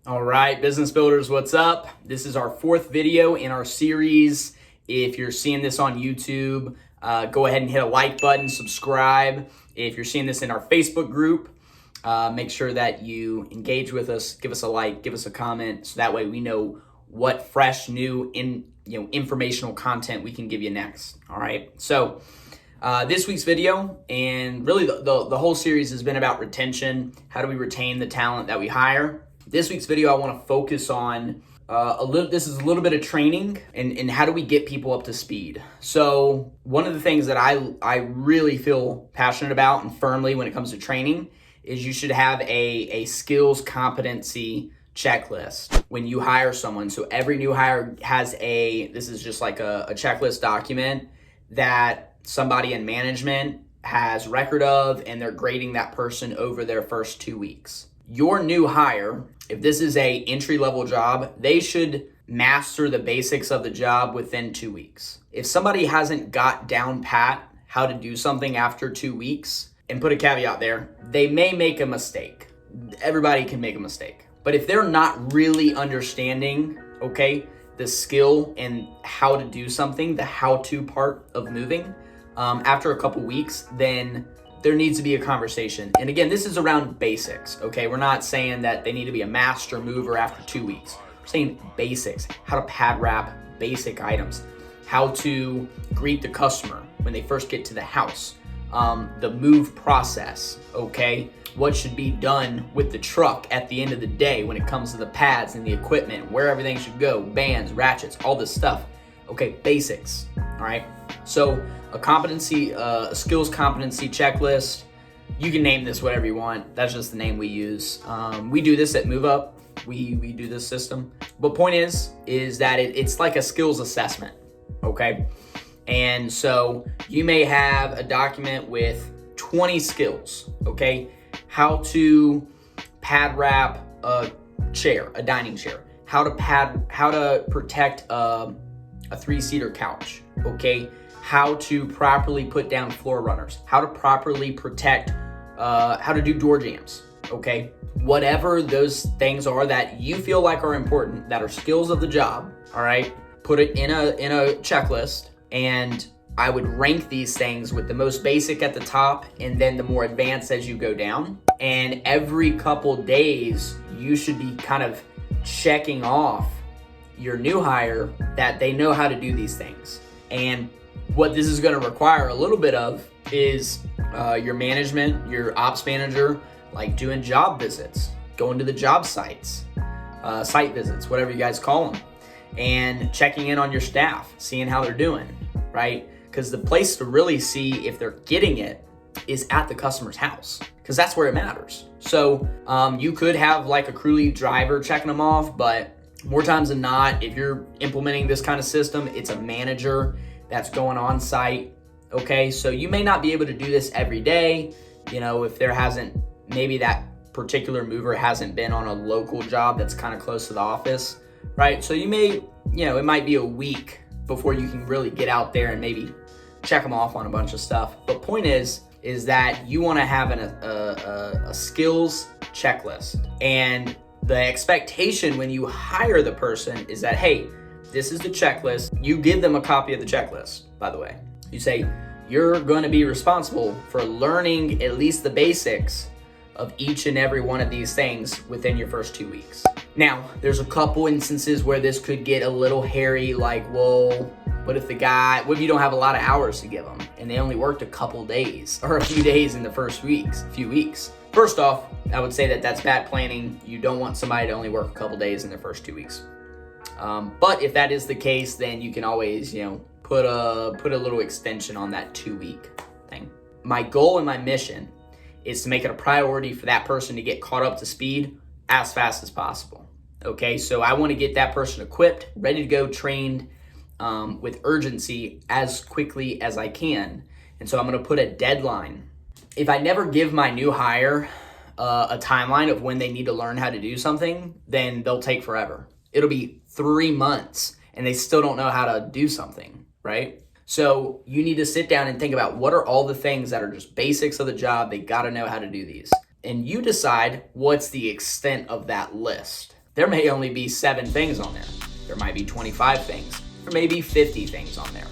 All right, business builders, what's up? This is our fourth video in our series. If you're seeing this on YouTube, go ahead and hit a like button, subscribe. If you're seeing this in our Facebook group, make sure that you engage with us, give us a like, give us a comment, so that way we know what fresh, new, informational content we can give you next. All right. So this week's video, and really the whole series has been about retention. How do we retain the talent that we hire? This week's video, I want to focus on this is a little bit of training and how do we get people up to speed. So one of the things that I really feel passionate about and firmly when it comes to training is you should have a skills competency checklist when you hire someone. So every new hire has this is just like a checklist document that somebody in management has record of, and they're grading that person over their first 2 weeks. Your new hire, if this is a entry-level job, they should master the basics of the job within 2 weeks. If somebody hasn't got down pat how to do something after 2 weeks, and put a caveat there, they may make a mistake. Everybody can make a mistake. But if they're not really understanding, the skill and how to do something, the how-to part of moving, after a couple weeks, then there needs to be a conversation. And again, this is around basics, okay? We're not saying that they need to be a master mover after 2 weeks. We're saying basics, how to pad wrap basic items, how to greet the customer when they first get to the house, the move process, okay? What should be done with the truck at the end of the day when it comes to the pads and the equipment, where everything should go, bands, ratchets, all this stuff. Okay, basics, all right? So a skills competency checklist, you can name this whatever you want. That's just the name we use. We do this at Move Up. We do this system. But point is that it's like a skills assessment, okay? And so you may have a document with 20 skills, okay? How to pad wrap a chair, a dining chair. How to protect a 3-seater couch, okay? How to properly put down floor runners, how to properly protect, how to do door jams, okay? Whatever those things are that you feel like are important, that are skills of the job, all right? Put it in a checklist, and I would rank these things with the most basic at the top and then the more advanced as you go down. And every couple days, you should be kind of checking off your new hire that they know how to do these things. And what this is going to require a little bit of is your management, your ops manager, like doing job visits, going to the job sites, site visits, whatever you guys call them, and checking in on your staff, seeing how they're doing, right? Because the place to really see if they're getting it is at the customer's house, because that's where it matters. So you could have like a crew lead driver checking them off, but more times than not, if you're implementing this kind of system, it's a manager that's going on site, okay? So you may not be able to do this every day, if maybe that particular mover hasn't been on a local job that's kind of close to the office, right? So you may, it might be a week before you can really get out there and maybe check them off on a bunch of stuff. But point is that you want to have a skills checklist. And the expectation when you hire the person is that, hey, this is the checklist. You give them a copy of the checklist, by the way. You say, you're going to be responsible for learning at least the basics of each and every one of these things within your first 2 weeks. Now, there's a couple instances where this could get a little hairy, like, well, what if you don't have a lot of hours to give them and they only worked a couple days or a few days in the first few weeks? First off, I would say that that's bad planning. You don't want somebody to only work a couple days in their first 2 weeks. But if that is the case, then you can always, put a little extension on that 2-week thing. My goal and my mission is to make it a priority for that person to get caught up to speed as fast as possible. Okay, so I want to get that person equipped, ready to go, trained with urgency as quickly as I can. And so I'm going to put a deadline. If I never give my new hire a timeline of when they need to learn how to do something, then they'll take forever. It'll be 3 months and they still don't know how to do something, right? So you need to sit down and think about what are all the things that are just basics of the job. They got to know how to do these. And you decide what's the extent of that list. there may only be 7 things on there. There might be 25 things. There may be 50 things on there.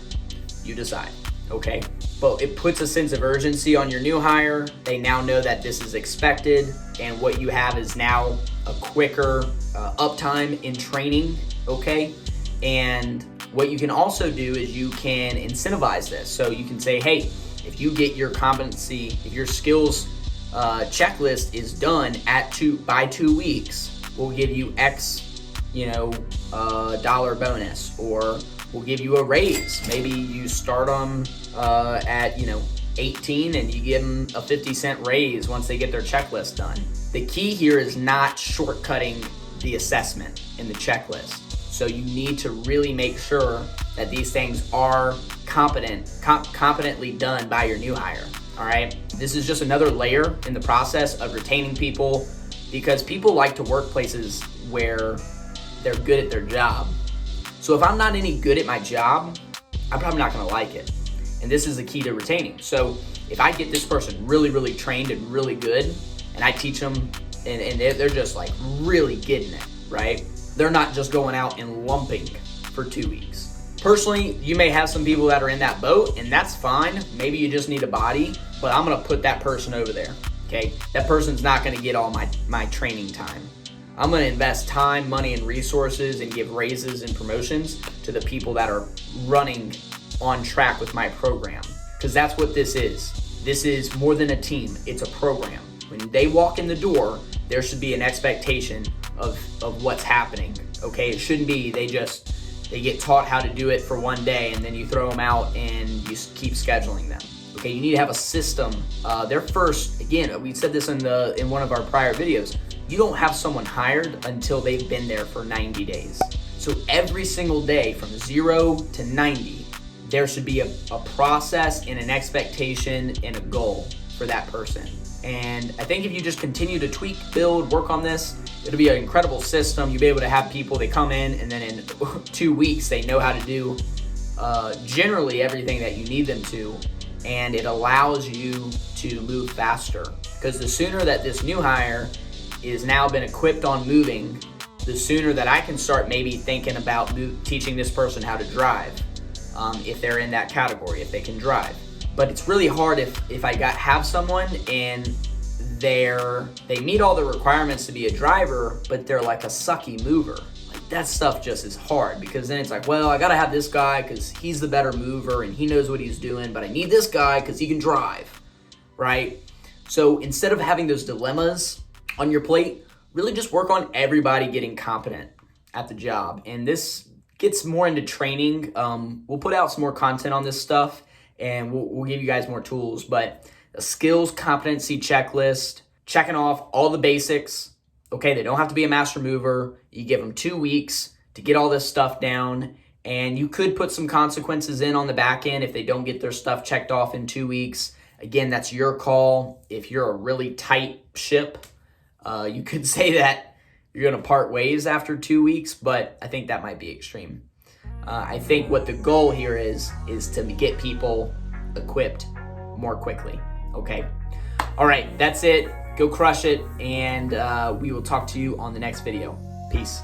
You decide, okay? But it puts a sense of urgency on your new hire. They now know that this is expected, and what you have is now a quicker uptime in training, okay? And what you can also do is you can incentivize this. So you can say, hey, if you get your competency, if your skills checklist is done by 2 weeks, we'll give you X, dollar bonus, or we'll give you a raise. Maybe you start them at 18 and you give them a 50-cent raise once they get their checklist done. The key here is not shortcutting the assessment in the checklist. So you need to really make sure that these things are competently done by your new hire. All right. This is just another layer in the process of retaining people, because people like to work places where they're good at their job. So if I'm not any good at my job, I'm probably not going to like it. And this is the key to retaining. So if I get this person really, really trained and really good, and I teach them and they're just like really getting it, right? They're not just going out and lumping for 2 weeks. Personally, you may have some people that are in that boat, and that's fine. Maybe you just need a body, but I'm gonna put that person over there, okay? That person's not gonna get all my training time. I'm gonna invest time, money, and resources and give raises and promotions to the people that are running on track with my program, because that's what this is. This is more than a team, it's a program. When they walk in the door, there should be an expectation of what's happening, okay? It shouldn't be they get taught how to do it for one day and then you throw them out and you keep scheduling them, okay? You need to have a system. They're first, again, we said this in one of our prior videos, you don't have someone hired until they've been there for 90 days. So every single day from 0 to 90, there should be a process and an expectation and a goal for that person. And I think if you just continue to tweak, build, work on this, it'll be an incredible system. You'll be able to have people, they come in and then in 2 weeks, they know how to do generally everything that you need them to. And it allows you to move faster. Because the sooner that this new hire is now been equipped on moving, the sooner that I can start maybe thinking about teaching this person how to drive, if they're in that category, if they can drive. But it's really hard if I have someone and they meet all the requirements to be a driver, but they're like a sucky mover. Like that stuff just is hard, because then it's like, well, I gotta have this guy because he's the better mover and he knows what he's doing, but I need this guy because he can drive, right? So instead of having those dilemmas on your plate, really just work on everybody getting competent at the job. And this gets more into training. We'll put out some more content on this stuff, and we'll give you guys more tools. But a skills competency checklist, checking off all the basics. Okay, they don't have to be a master mover. You give them 2 weeks to get all this stuff down, and you could put some consequences in on the back end if they don't get their stuff checked off in 2 weeks. Again, that's your call. If you're a really tight ship, you could say that you're going to part ways after 2 weeks, but I think that might be extreme. I think what the goal here is to get people equipped more quickly. Okay. All right. That's it. Go crush it. And we will talk to you on the next video. Peace.